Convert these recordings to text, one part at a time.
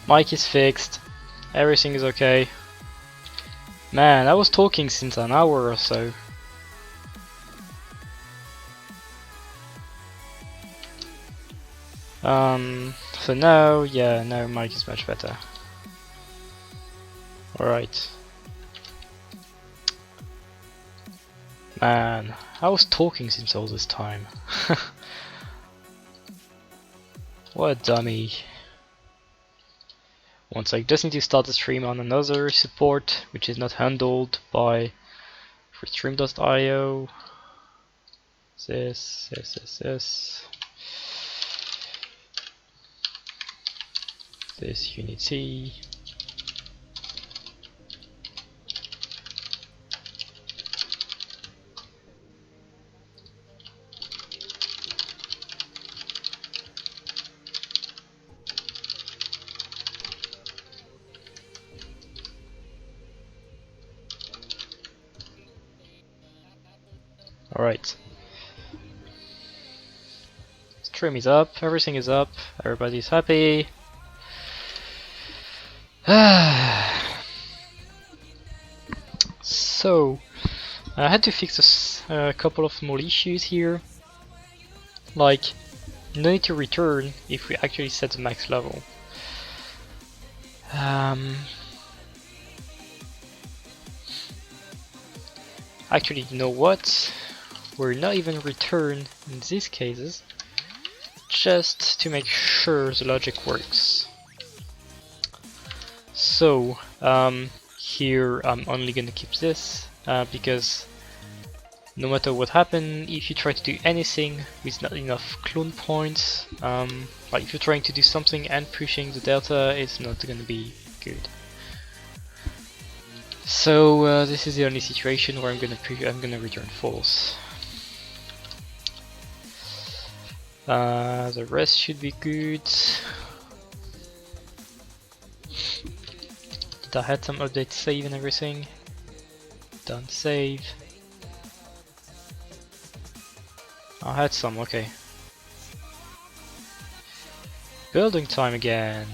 Mic is fixed. Everything is okay. Man, I was talking since an hour or so. So now, yeah, now mic is much better. Alright. Man, I was talking since all this time. What a dummy. Once I just need to start the stream on another support, which is not handled by freestream.io. This Unity. Alright. Stream is up, everything is up, everybody's happy. So, I had to fix a couple of small issues here. Like, no need to return if we actually set the max level. Actually, you know what? We're not even return in these cases, just to make sure the logic works. So, here I'm only gonna keep this, because no matter what happens, if you try to do anything with not enough clone points, like if you're trying to do something and pushing the delta, it's not gonna be good. So this is the only situation where I'm gonna return false. The rest should be good. I had some updates save and everything. Done save. I had some, okay. Building time again.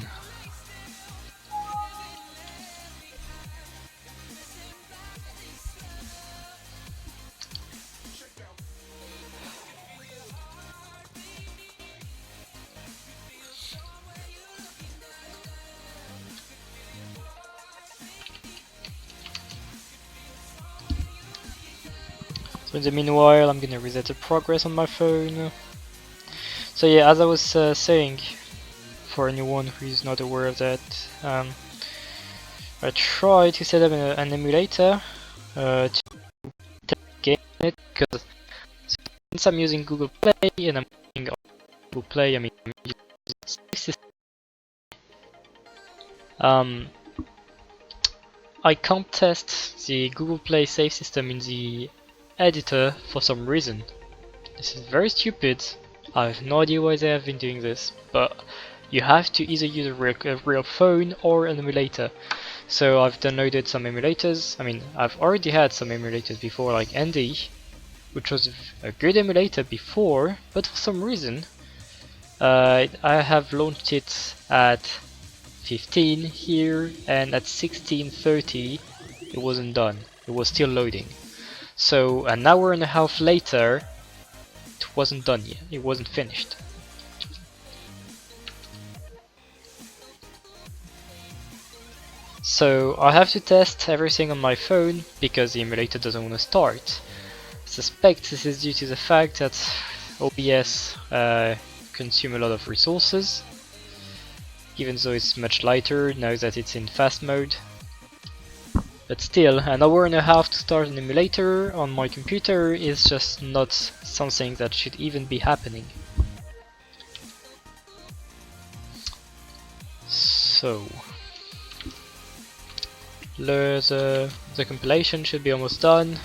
So in the meanwhile, I'm gonna reset the progress on my phone. So yeah, as I was saying, for anyone who is not aware of that, I tried to set up an emulator to game it, because since I'm using Google Play and I'm using Google Play, I mean, I'm using Safe System. I can't test the Google Play Safe System in the editor for some reason. This is very stupid. I have no idea why they have been doing this, but you have to either use a real phone or an emulator. So I've downloaded some emulators. I mean, I've already had some emulators before, like Andy, which was a good emulator before, but for some reason I have launched it at 15 here, and at 16:30 it wasn't done. It was still loading. So an hour and a half later, it wasn't done yet. It wasn't finished. So I have to test everything on my phone because the emulator doesn't want to start. I suspect this is due to the fact that OBS consumes a lot of resources, even though it's much lighter now that it's in fast mode. But still, an hour and a half to start an emulator on my computer is just not something that should even be happening. So, the compilation should be almost done.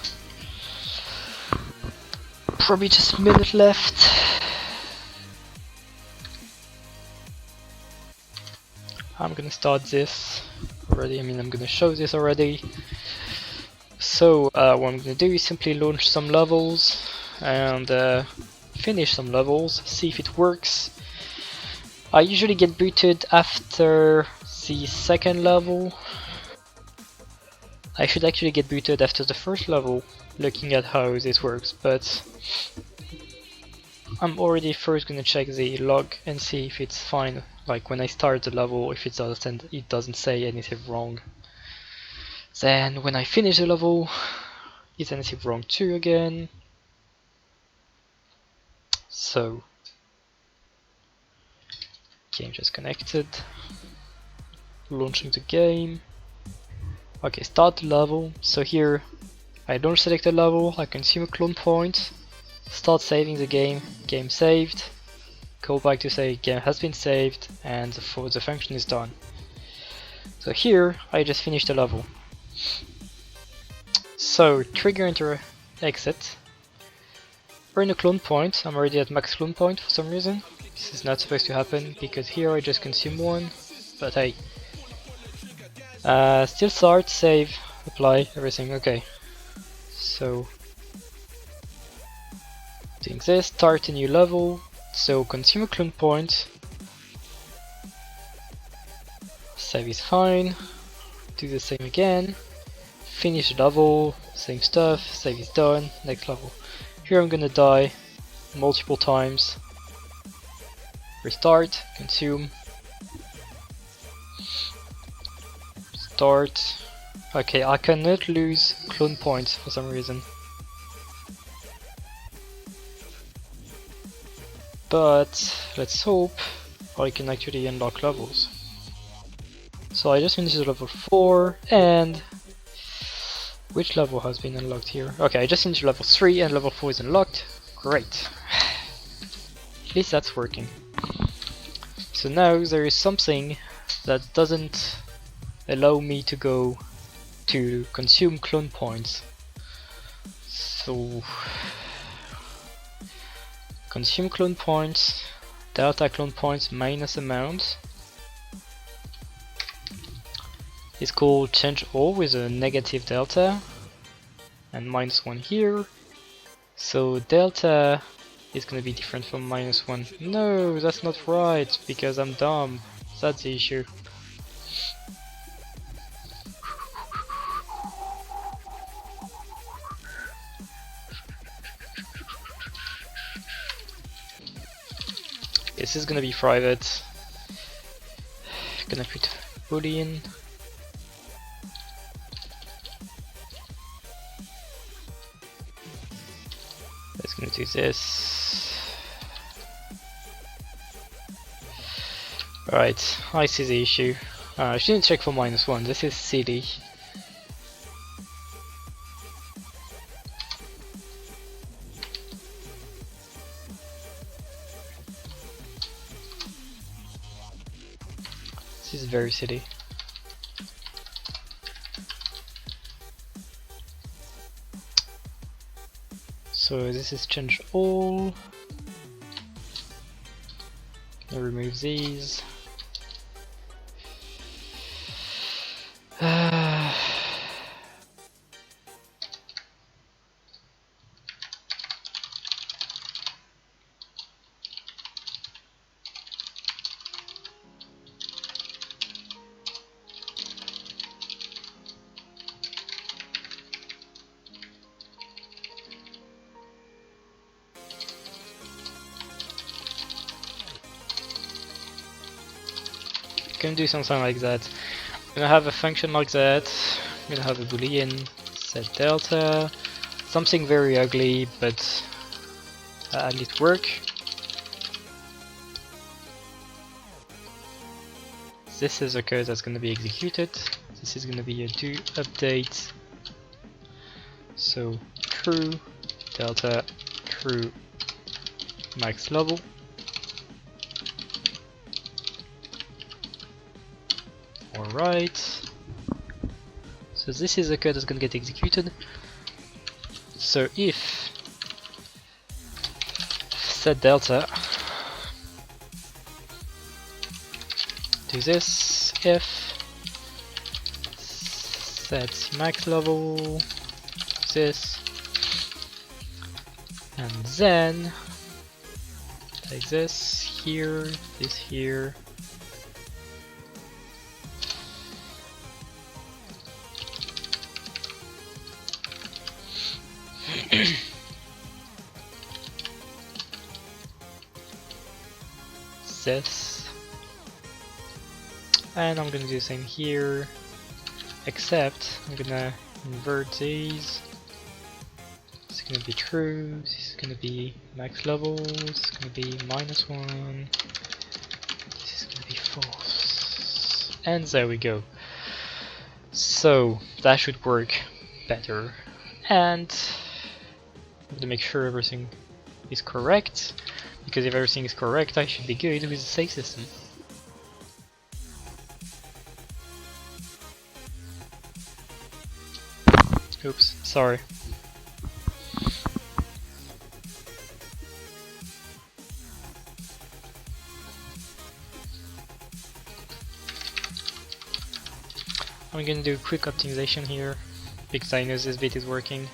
Probably just a minute left. I'm gonna start this already. I mean, I'm gonna show this already. So what I'm gonna do is simply launch some levels and finish some levels, see if it works. I usually get booted after the second level. I should actually get booted after the first level, looking at how this works, but I'm already first gonna check the log and see if it's fine, like when I start the level, if it doesn't say anything wrong. Then when I finish the level, is anything wrong too again? So, game just connected, launching the game. Okay, start the level. So here I don't select a level, I consume a clone point, start saving the game, game saved, call back to say game has been saved, and the function is done. So here I just finished the level. So trigger enter exit, earn a clone point. I'm already at max clone point for some reason. This is not supposed to happen because here I just consume one, but hey. Still start, save, apply, everything, okay. So, doing this, start a new level, so consume a clone point, save is fine, do the same again, finish the level, same stuff, save is done, next level. Here I'm gonna die multiple times, restart, consume, start. Okay, I cannot lose clone points for some reason. But let's hope I can actually unlock levels. So I just finished level 4, and which level has been unlocked here? Okay, I just finished level 3 and level 4 is unlocked. Great. At least that's working. So now there is something that doesn't allow me to go to consume clone points. So consume clone points, delta clone points minus amount is called change all with a negative delta and -1 here. So delta is gonna be different from -1. No, that's not right because I'm dumb. That's the issue. This is gonna be private. Gonna put boolean. Let's gonna do this. Right, I see the issue. I shouldn't check for -1. This is silly. This is very silly. So this is change all. I'll remove these. Can do something like that. I'm gonna have a function like that. I'm gonna have a boolean set delta, something very ugly, but at least work. This is a code that's gonna be executed. This is gonna be a do update. So crew delta crew max level. Alright, so this is the code that's gonna get executed. So if set delta, do this, if set max level, this, and then take this here, this. And I'm gonna do the same here, except I'm gonna invert these. This is gonna be true, this is gonna be max level, this is gonna be -1, this is gonna be false. And there we go. So that should work better. And I'm gonna make sure everything is correct, because if everything is correct I should be good with the save system. Oops, sorry. I'm gonna do a quick optimization here, because I know this bit is working.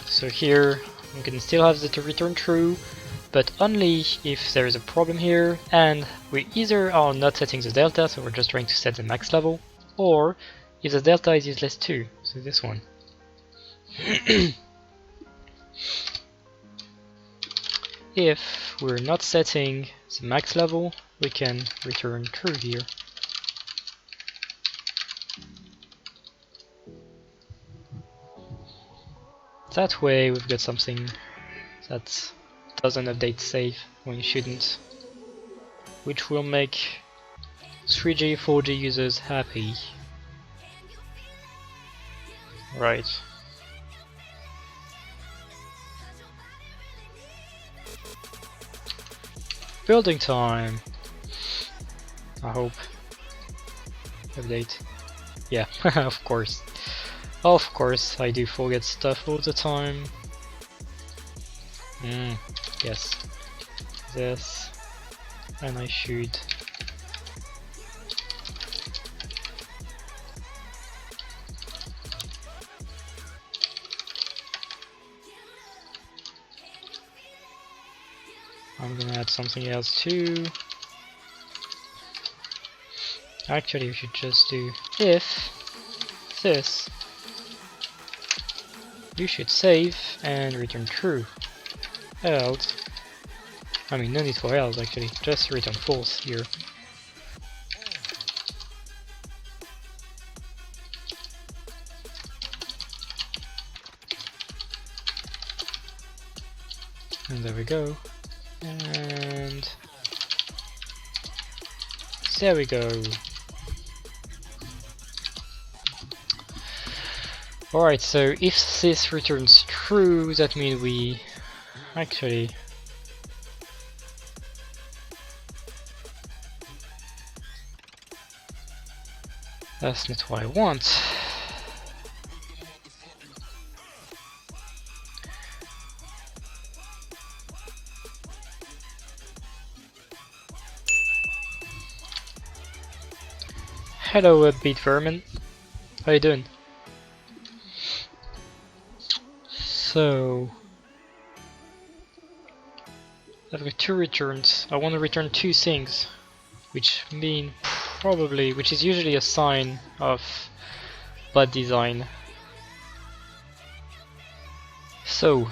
So here I'm gonna still have the to return true, but only if there is a problem here and we either are not setting the delta, so we're just trying to set the max level, or if the delta is useless too, so this one. If we're not setting the max level, we can return true here. That way we've got something that doesn't update save when you shouldn't, which will make 3G, 4G users happy. Right. Building time! I hope. Update. Yeah, of course. Of course, I do forget stuff all the time. Yes. This. And I should. I'm gonna add something else too. Actually, we should just do if this. You should save and return true. Else, I mean no need for else actually, just return false here. And there we go. And there we go. Alright, so if this returns true, that means we actually that's not what I want. Hello, Upbeat Vermin. How you doing? So I've got two returns. I want to return two things, which mean probably, which is usually a sign of bad design. So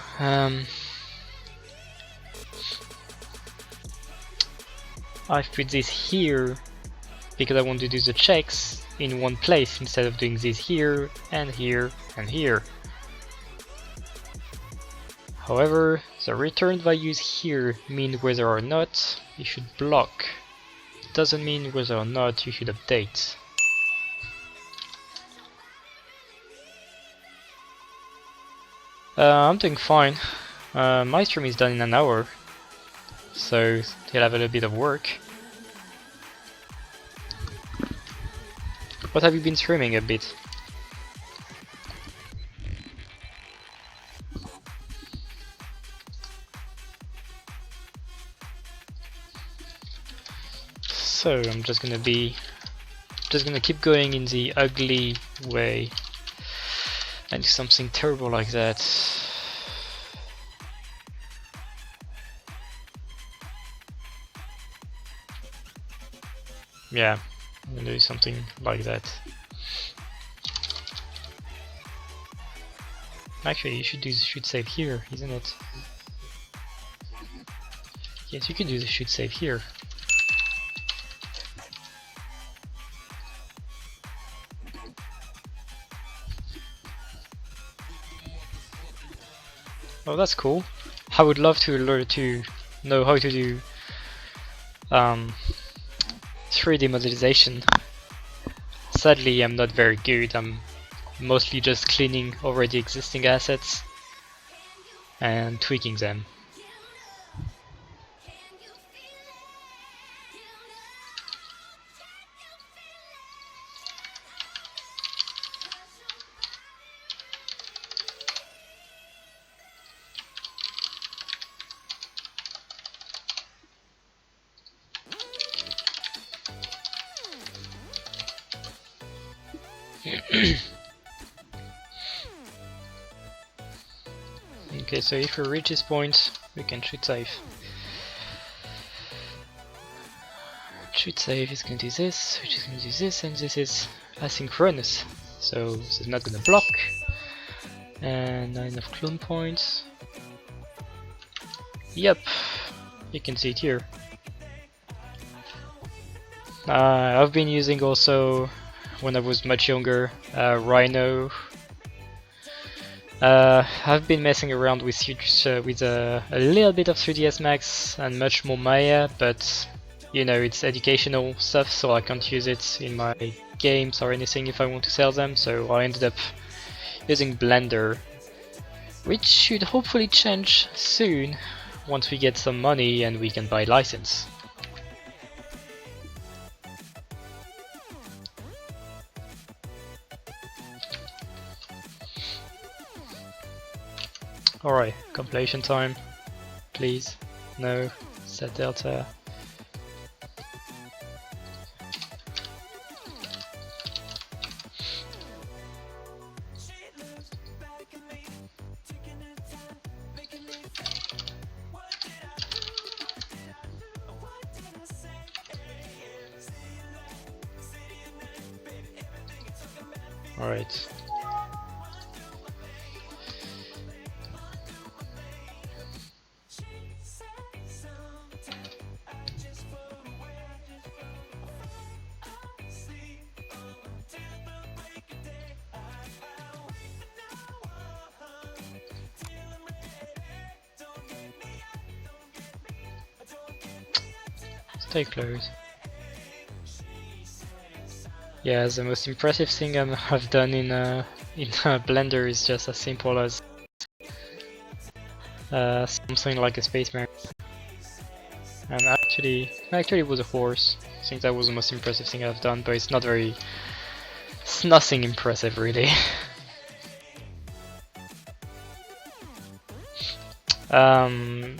I've put this here because I want to do the checks in one place instead of doing this here and here and here. However, the return values here mean whether or not you should block. It doesn't mean whether or not you should update. I'm doing fine. My stream is done in an hour, so he'll have a little bit of work. What have you been streaming a bit? So I'm just gonna keep going in the ugly way and do something terrible like that. Yeah, I'm gonna do something like that. Actually, you should save here, isn't it? Yes, you can do the should save here. Oh, that's cool. I would love to learn to know how to do 3D modelization. Sadly, I'm not very good. I'm mostly just cleaning already existing assets and tweaking them. Okay, so if we reach this point, we can shoot save. Shoot save is going to do this, which is going to do this, and this is asynchronous. So this is not going to block. And 9 of clone points. Yep, you can see it here. I've been using also, when I was much younger, Rhino. I've been messing around with a little bit of 3ds Max and much more Maya, but you know, it's educational stuff, so I can't use it in my games or anything if I want to sell them, so I ended up using Blender, which should hopefully change soon once we get some money and we can buy license. Alright, compilation time, please. No, set delta. Alright. Stay close. Yeah, the most impressive thing I've done in Blender is just as simple as something like a spaceman. And actually it was a horse. I think that was the most impressive thing I've done, but it's nothing impressive really. I'm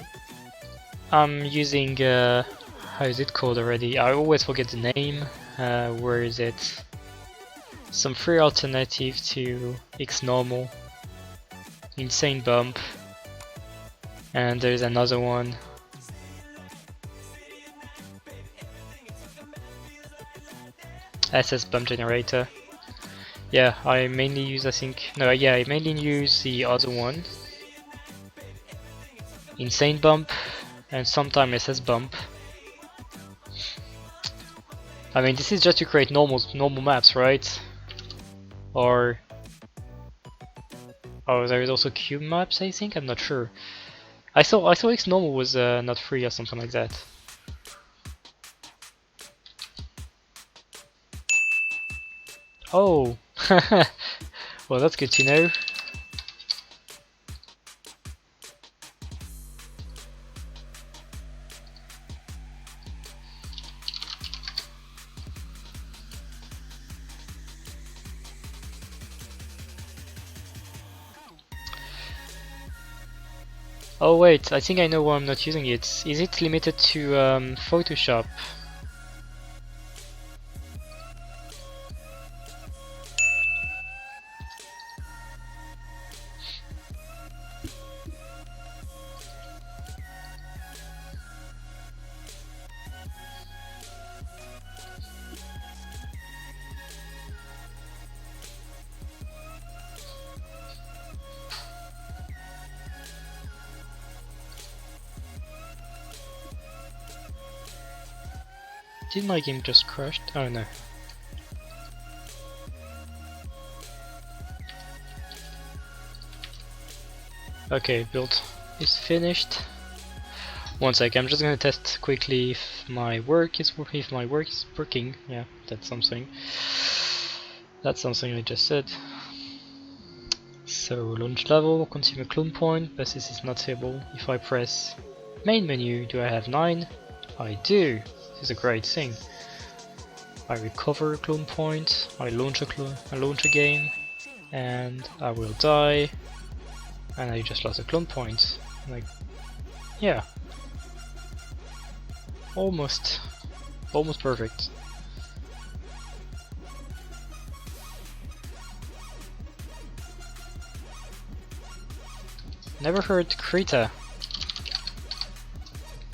using how is it called already? I always forget the name. Where is it? Some free alternative to XNormal, Insane Bump, and there's another one. SS Bump Generator. Yeah, I mainly use I mainly use the other one. Insane Bump and sometimes SS Bump. I mean, this is just to create normal maps, right? Or oh, there is also cube maps, I think. I'm not sure. I thought XNormal was not free or something like that. Oh, well, that's good to know. Oh wait, I think I know why I'm not using it. Is it limited to Photoshop? Did my game just crash? Oh no. Okay, build is finished. One sec, I'm just gonna test quickly if my work is working. Yeah, that's something. That's something I just said. So launch level, consumer clone point, but this is not stable. If I press main menu, do I have 9? I do. This is a great thing. I recover a clone point, I launch a game, and I will die, and I just lost a clone point. Like, yeah, almost perfect. Never heard Krita.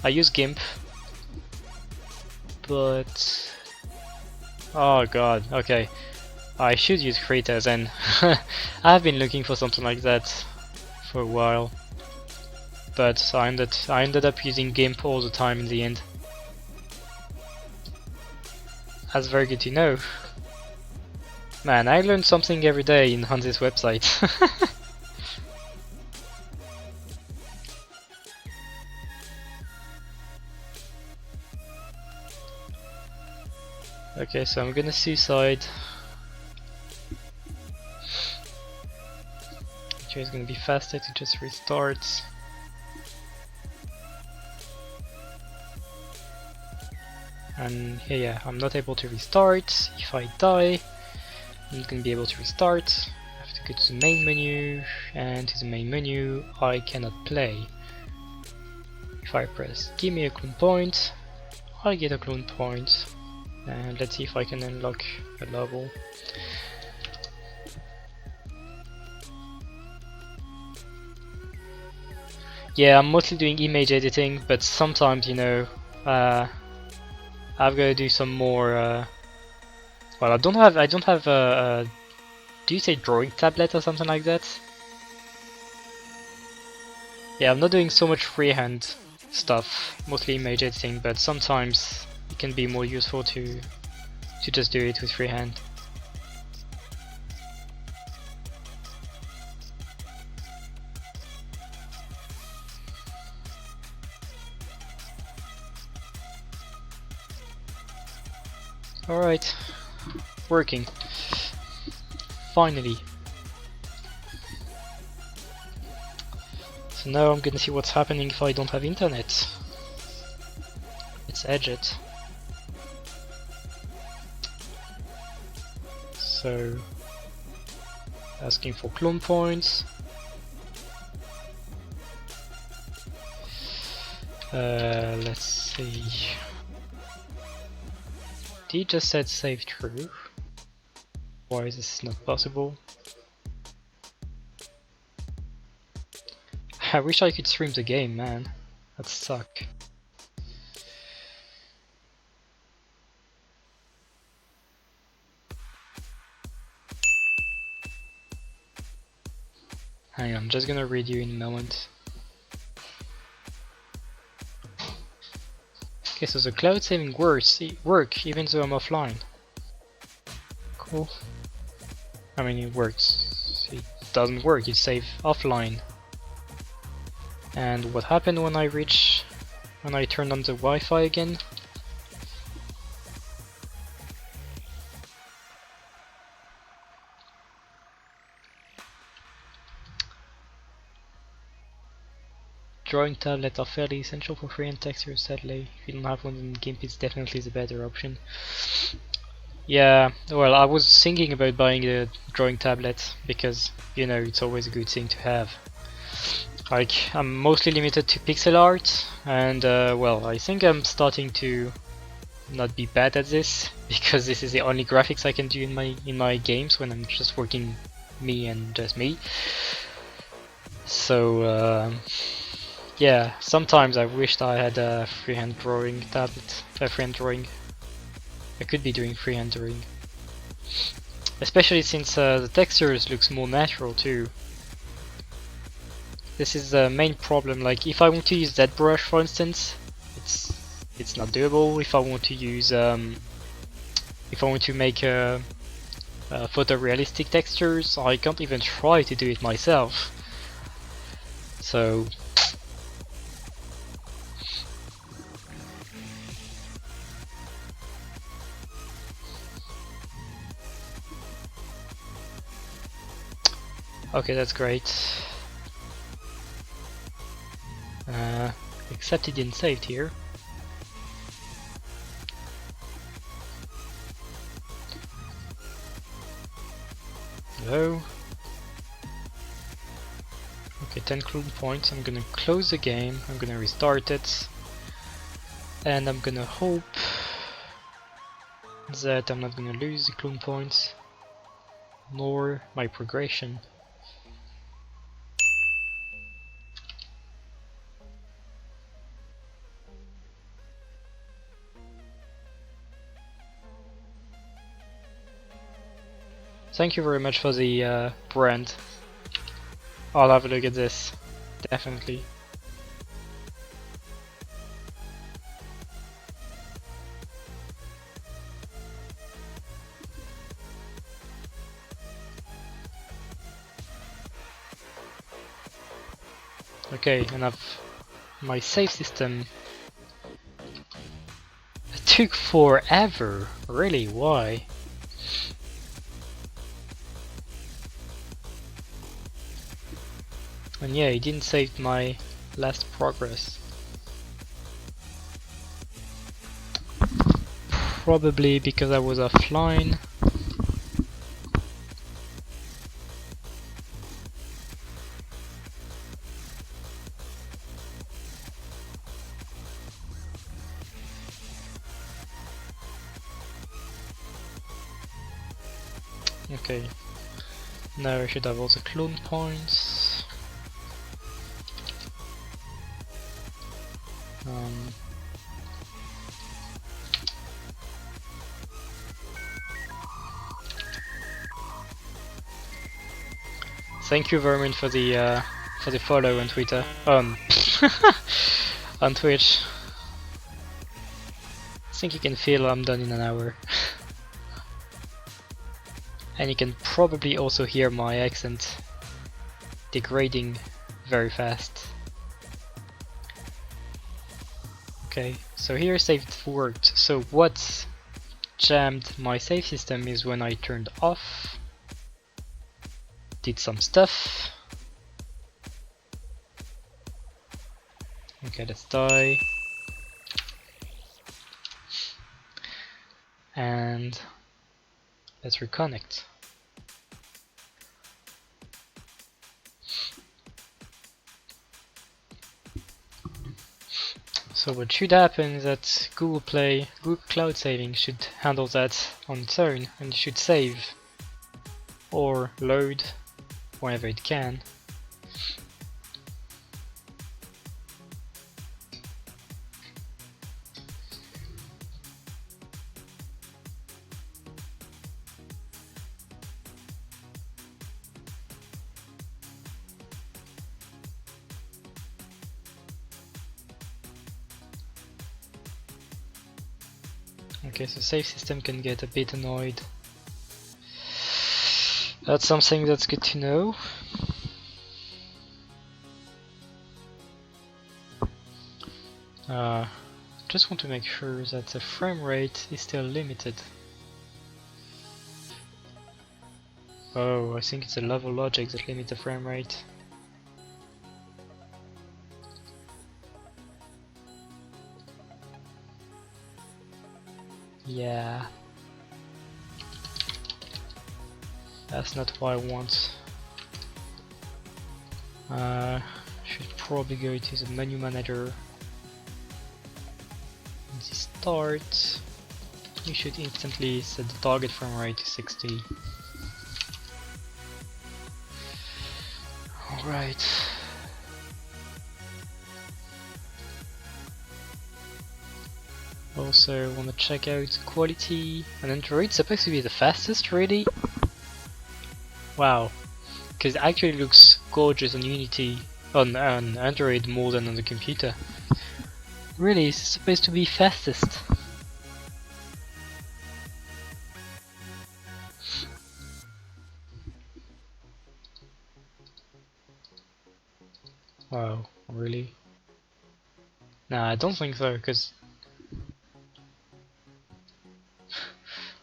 I use GIMP, but oh god, okay. I should use Krita then. I've been looking for something like that for a while, but I ended up using GIMP all the time in the end. That's very good to know. Man, I learn something every day on this website. Okay, so I'm gonna suicide. Okay, it's gonna be faster to just restart. And here, yeah, I'm not able to restart. If I die, I'm not gonna be able to restart. I have to go to the main menu, and to the main menu, I cannot play. If I press give me a clone point, I get a clone point. And let's see if I can unlock a level. Yeah, I'm mostly doing image editing, but sometimes, you know, I've got to do some more. Well, I don't have a. Do you say drawing tablet or something like that? Yeah, I'm not doing so much freehand stuff, mostly image editing, but sometimes it can be more useful to just do it with freehand. Alright, working. Finally. So now I'm gonna see what's happening if I don't have internet. Let's edge it. So, asking for clone points. Let's see. D just said save true. Why is this not possible? I wish I could stream the game, man. That'd suck. Hang on, I'm just gonna read you in a moment. Okay, so the cloud saving works even though I'm offline. Cool. I mean, it works. It doesn't work, it saves offline. And what happened when I turned on the Wi-Fi again? Drawing tablets are fairly essential for freehand textures, sadly. If you don't have one, then GIMP is definitely the better option. Yeah, well, I was thinking about buying a drawing tablet because, you know, it's always a good thing to have. Like, I'm mostly limited to pixel art, and well, I think I'm starting to not be bad at this because this is the only graphics I can do in my games when I'm just working me and just me. So yeah, sometimes I wished I had a freehand drawing tablet, freehand drawing. I could be doing freehand drawing, especially since the textures looks more natural too. This is the main problem. Like if I want to use ZBrush, for instance, it's not doable. If I want to use, if I want to make photorealistic textures, I can't even try to do it myself. So okay, that's great. Except it didn't save here. Hello? Okay, 10 clone points. I'm gonna close the game, I'm gonna restart it, and I'm gonna hope that I'm not gonna lose the clone points, nor my progression. Thank you very much for the brand. I'll have a look at this, definitely. Okay, and my save system. It took forever, really, why? And yeah, it didn't save my last progress. Probably because I was offline. Okay, now I should have all the clone points. Thank you, Vermin, for the follow on Twitter. On Twitch. I think you can feel I'm done in an hour. And you can probably also hear my accent degrading very fast. Okay, so here saved worked. So what jammed my save system is when I turned off, did some stuff. Okay, let's die. And let's reconnect. So what should happen is that Google Cloud Saving should handle that on its own, and it should save or load whenever it can. Okay, so save system can get a bit annoyed. That's something that's good to know. Just want to make sure that the frame rate is still limited. Oh, I think it's a level logic that limits the frame rate. Yeah. That's not what I want. Should probably go to the menu manager. And the start. You should instantly set the target frame rate to 60. Alright. Also want to check out quality. On Android supposed to be the fastest, really? Wow, because it actually looks gorgeous on Unity, on Android more than on the computer. Really, it's supposed to be fastest. Wow, really? Nah, I don't think so, because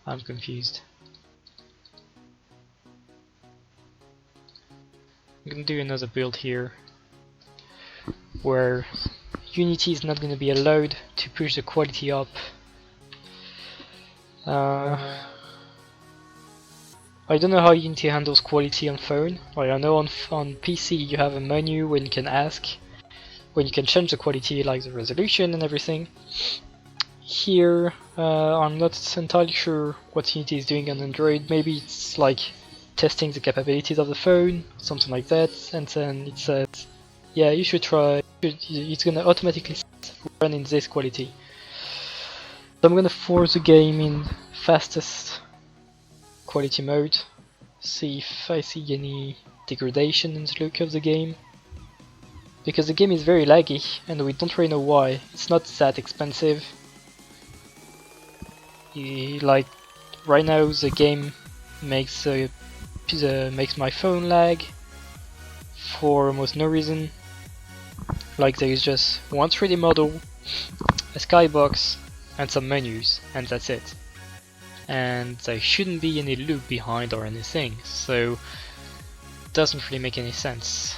I'm confused. I'm gonna do another build here, where Unity is not gonna be allowed to push the quality up. I don't know how Unity handles quality on phone. Like, I know on PC you have a menu where you can ask, when you can change the quality, like the resolution and everything. Here, I'm not entirely sure what Unity is doing on Android. Maybe it's like testing the capabilities of the phone, something like that, and then it says, yeah, you should try, it's gonna automatically run in this quality. So I'm gonna force the game in fastest quality mode, see if I see any degradation in the look of the game. Because the game is very laggy, and we don't really know why. It's not that expensive. Like, right now the game makes makes my phone lag for almost no reason. Like, there is just one 3D model, a skybox, and some menus, and that's it. And there shouldn't be any loop behind or anything, so it doesn't really make any sense.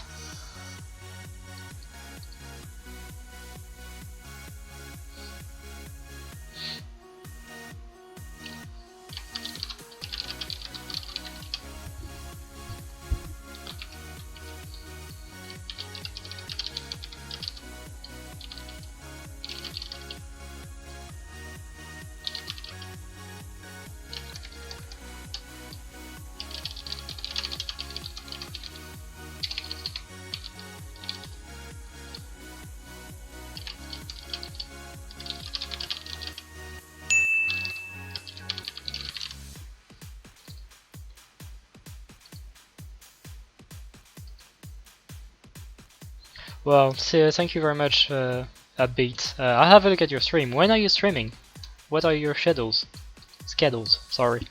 Well, so thank you very much, Upbeat. I'll have a look at your stream. When are you streaming? What are your schedules? Schedules, sorry.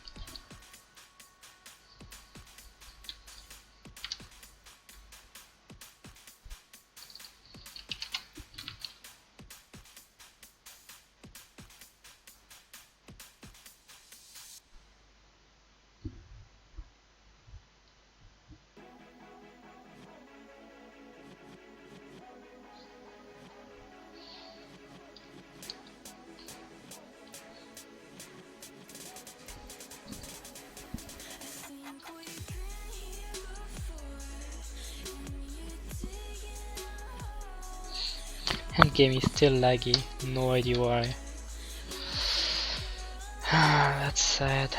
Endgame is still laggy, no idea why. That's sad.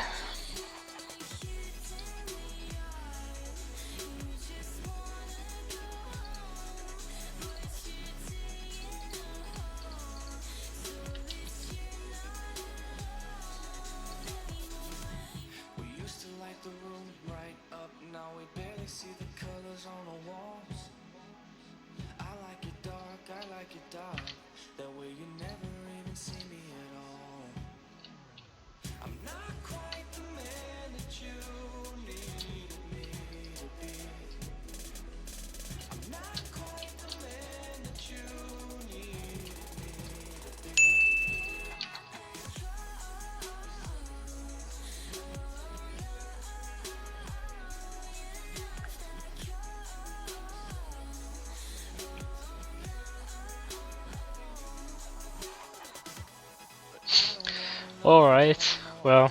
Alright, well,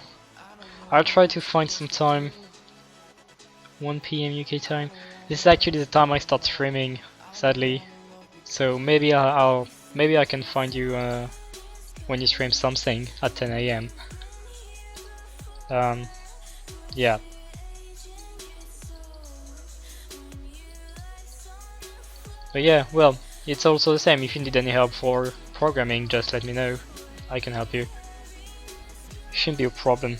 I'll try to find some time. 1 PM UK time. This is actually the time I start streaming, sadly. So maybe maybe I can find you when you stream something at 10 AM. Yeah. But yeah, well, it's also the same. If you need any help for programming, just let me know. I can help you. Shouldn't be a problem.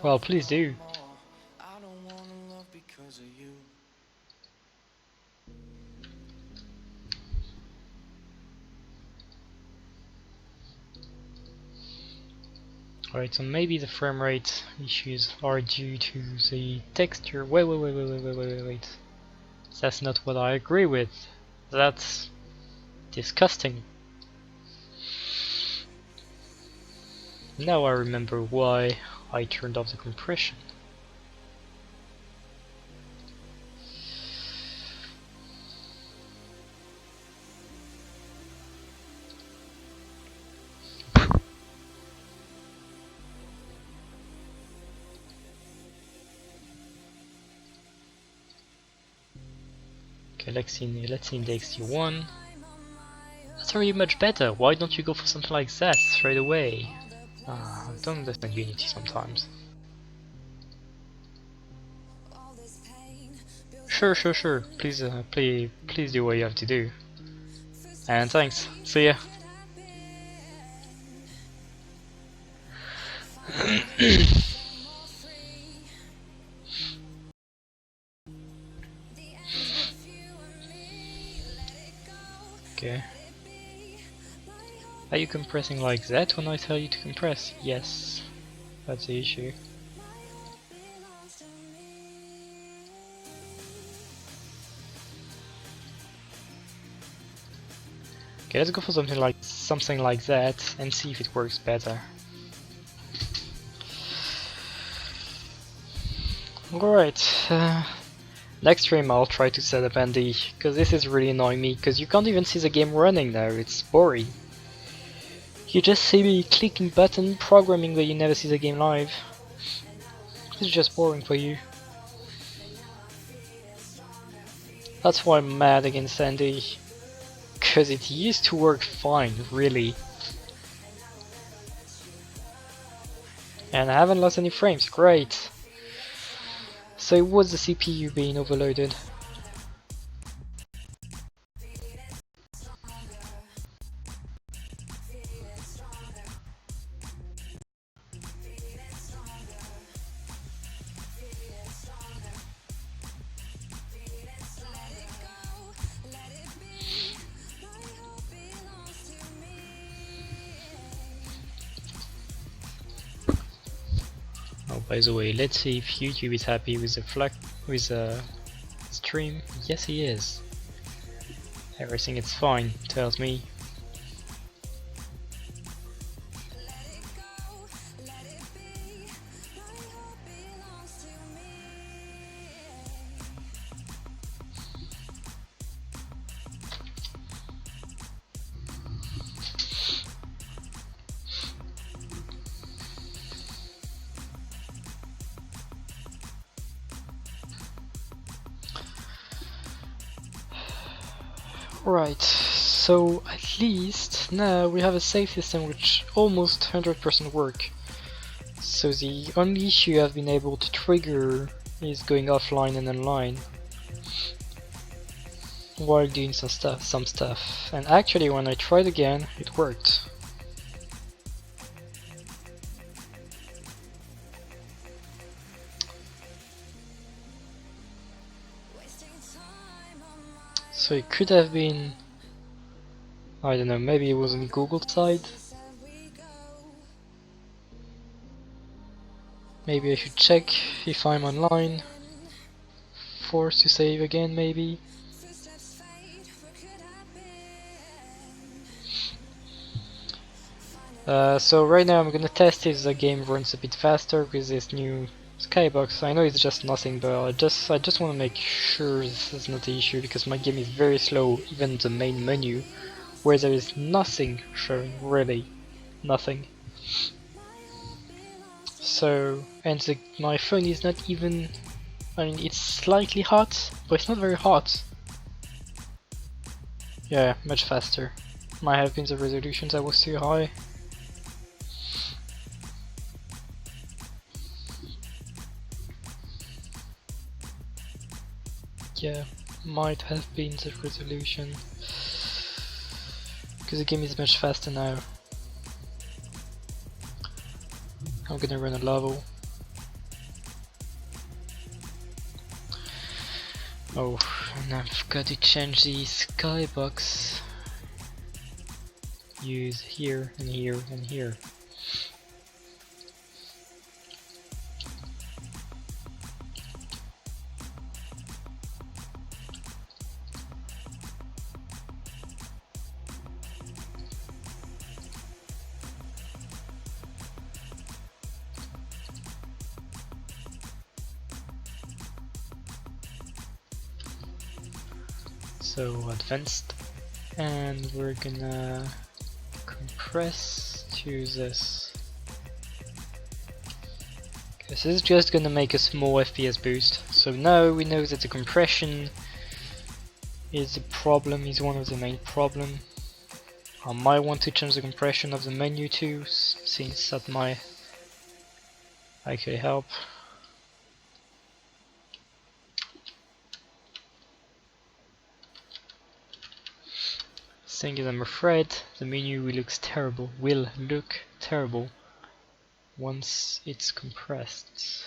Well, please do. Alright, so maybe the frame rate issues are due to the texture. Wait. That's not what I agree with. That's disgusting. Now I remember why I turned off the compression. Okay, let's index you1. That's already much better. Why don't you go for something like that straight away? I don't understand Unity sometimes. Sure. Please, please do what you have to do. And thanks. See ya. Okay. Are you compressing like that when I tell you to compress? Yes. That's the issue. Okay, let's go for something like that and see if it works better. Alright, next stream I'll try to set up Andy, because this is really annoying me, because you can't even see the game running now, it's boring. You just see me clicking button, programming, but you never see the game live. It's just boring for you. That's why I'm mad against Andy, because it used to work fine, really. And I haven't lost any frames, great. So it was the CPU being overloaded. Oh, by the way, let's see if YouTube is happy with the stream. Yes, he is. Everything is fine, tells me. Right, so at least now we have a save system which almost 100% work. So the only issue I've been able to trigger is going offline and online while doing some stuff. And actually when I tried again, it worked. So it could have been, I don't know, maybe it was on Google side. Maybe I should check if I'm online. Force to save again, maybe. So right now I'm gonna test if the game runs a bit faster with this new skybox. I know it's just nothing, but I just want to make sure this is not the issue, because my game is very slow, even the main menu, where there is nothing showing, really, nothing. So, and my phone is not even, I mean, it's slightly hot, but it's not very hot. Yeah, much faster. Might have been the resolution that was too high. Yeah, might have been the resolution, because the game is much faster now. I'm gonna run a level. Oh, and I've got to change the skybox. Use here and here and here. So advanced, and we're gonna compress to this. This is just gonna make a small FPS boost. So now we know that the compression is a problem, is one of the main problem. I might want to change the compression of the menu too, since that might actually help. Thing is, I'm afraid the menu will look terrible once it's compressed.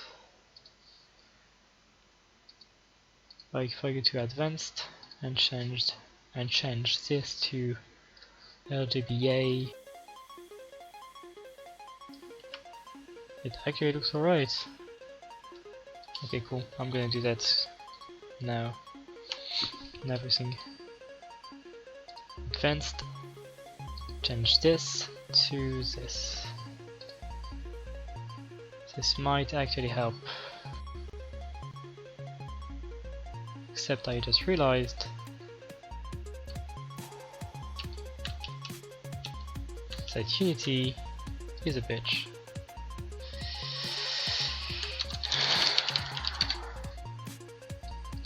Like if I go to advanced and change this to LGBA, it actually looks alright. Okay, cool. I'm gonna do that now. And everything. Advanced. Change this to this. This might actually help. Except I just realized that Unity is a bitch.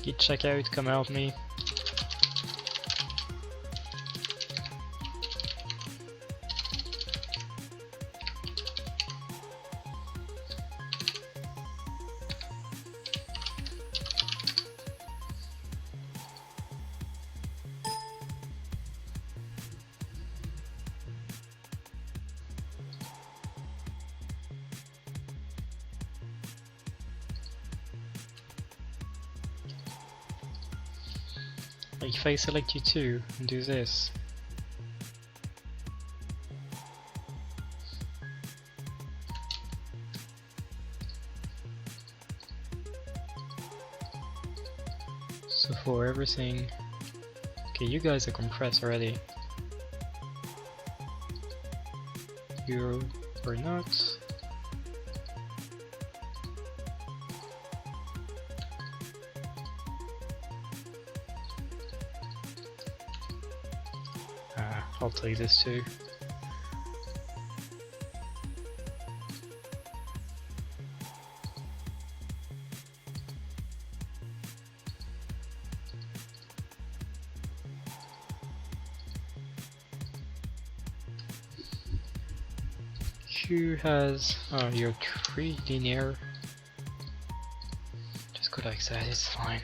Git checkout, come help me. Like if I select you two and do this. So for everything, okay, you guys are compressed already. You are not. I'll take this too. Q has, oh, you're 3 linear. Just go like that, it's fine.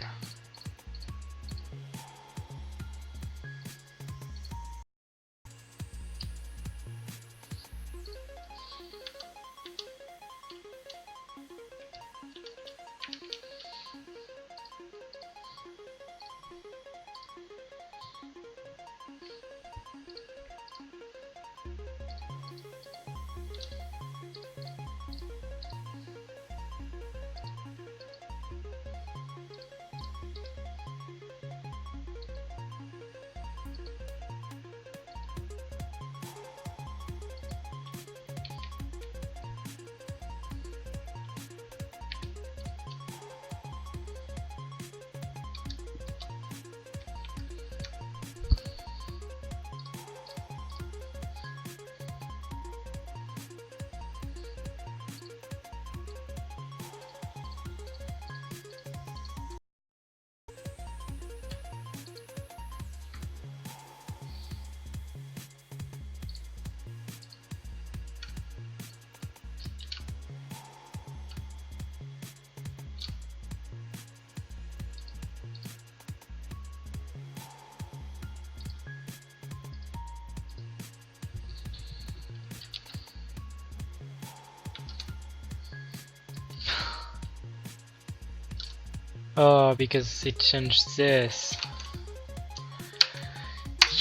Oh, because it changed this.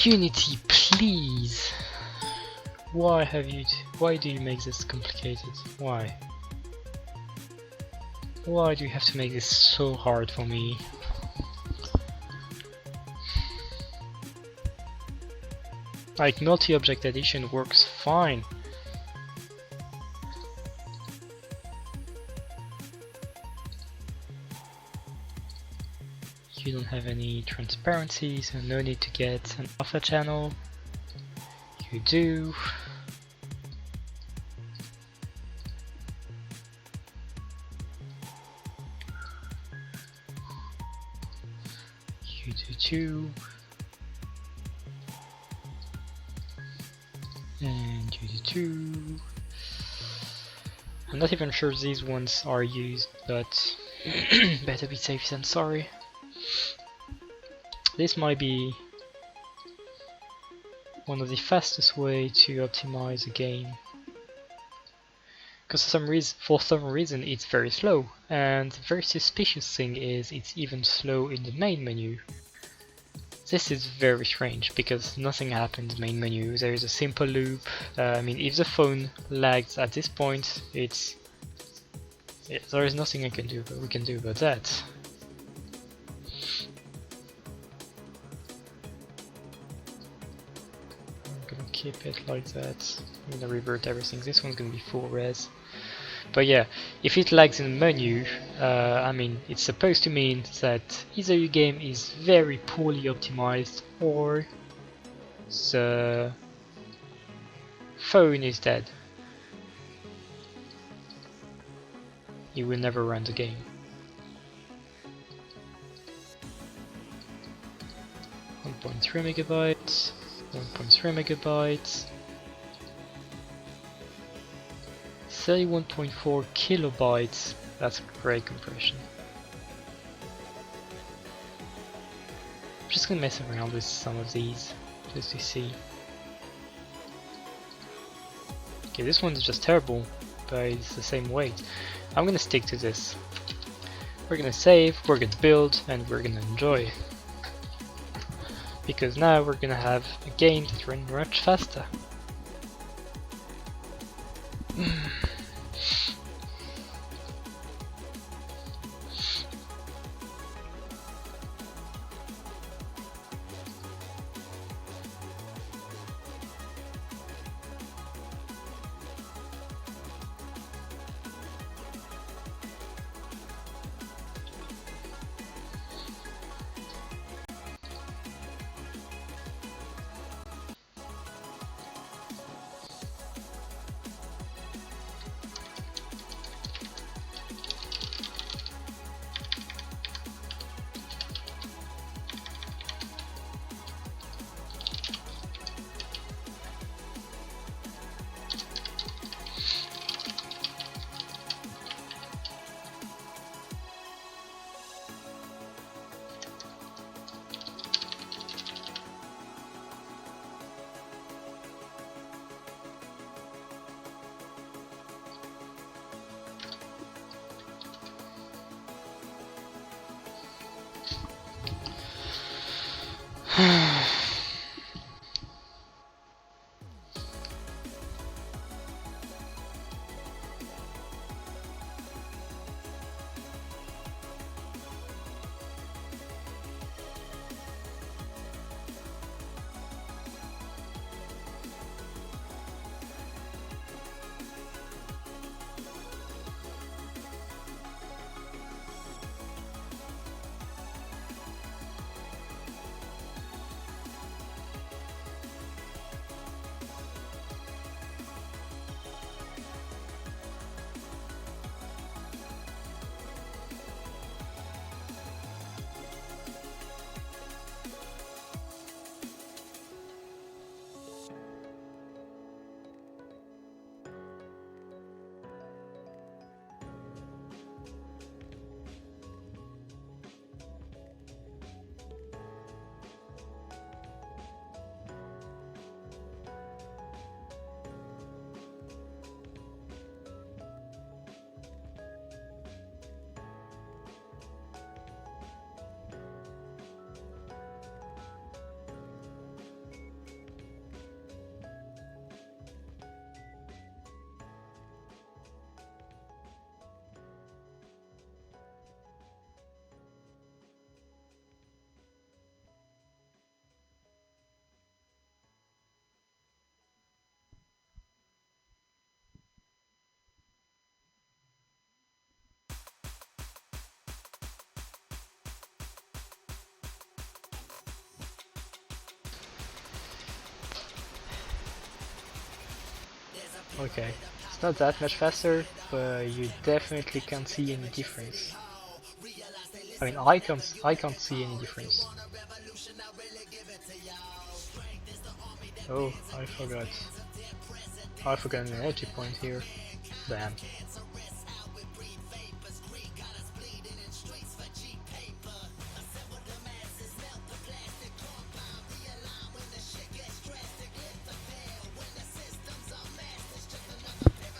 Unity, please. Why do you make this complicated? Why? Why do you have to make this so hard for me? Like, multi-object addition works fine. You don't have any transparency, so no need to get an alpha channel. You do. You do too. And you do too. I'm not even sure these ones are used, but better be safe than sorry. This might be one of the fastest way to optimize a game, because for some reason it's very slow, and the very suspicious thing is it's even slow in the main menu. This is very strange because nothing happens in the main menu. There is a simple loop. I mean, if the phone lags at this point, there is nothing we can do about that. Keep it like that. I'm gonna revert everything. This one's gonna be full res. But yeah, if it lags in the menu, I mean, it's supposed to mean that either your game is very poorly optimized or the phone is dead. You will never run the game. 1.3 megabytes. 1.3 megabytes, 31.4 kilobytes. That's great compression. I'm just gonna mess around with some of these just to see. Okay, this one's just terrible, but it's the same weight. I'm gonna stick to this. We're gonna save, we're gonna build, and we're gonna enjoy. Because now we're gonna have a game that runs much faster. Okay, it's not that much faster, but you definitely can't see any difference. I mean, I can't see any difference. Oh, I forgot an energy point here. Damn.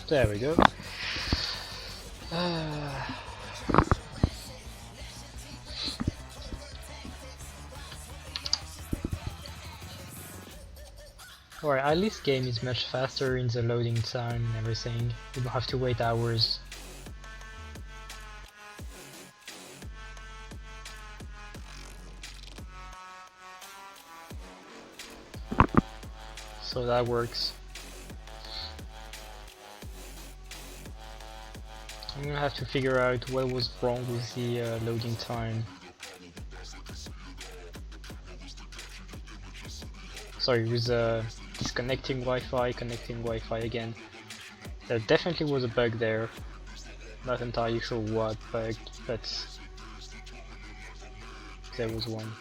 There we go. Alright, at least game is much faster in the loading time and everything. You don't have to wait hours. So that works. I'm gonna have to figure out what was wrong with the loading time. Sorry, with disconnecting Wi-Fi, connecting Wi-Fi again. There definitely was a bug there. Not entirely sure what bug, but there was one.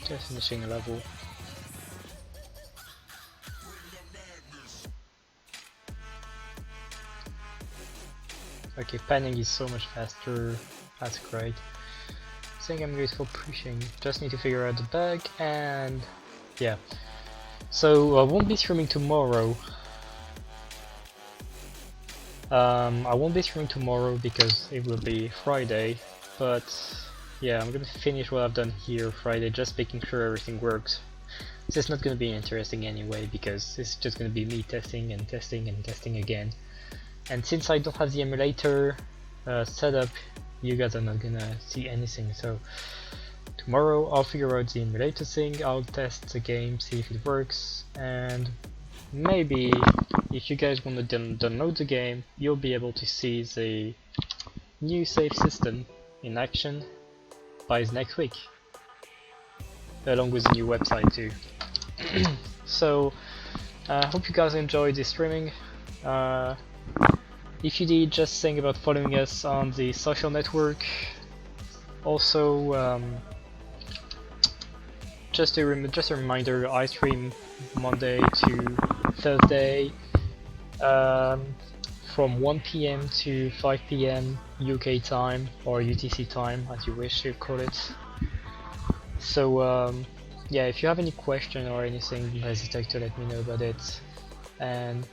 Just finishing a level. Okay, panning is so much faster. That's great. I think I'm good for pushing. Just need to figure out the bug and yeah. So I won't be streaming tomorrow. I won't be streaming tomorrow because it will be Friday, but yeah, I'm gonna finish what I've done here Friday, just making sure everything works. This is not gonna be interesting anyway because it's just gonna be me testing and testing and testing again. And since I don't have the emulator set up, you guys are not gonna see anything. So tomorrow I'll figure out the emulator thing, I'll test the game, see if it works, and maybe if you guys want to download the game, you'll be able to see the new save system in action by next week, along with the new website too. So I hope you guys enjoyed this streaming. If you did, just think about following us on the social network. Also, just a reminder, I stream Monday to Thursday from 1 PM to 5 PM UK time, or UTC time as you wish to call it. So yeah, if you have any question or anything, don't hesitate to let me know about it. And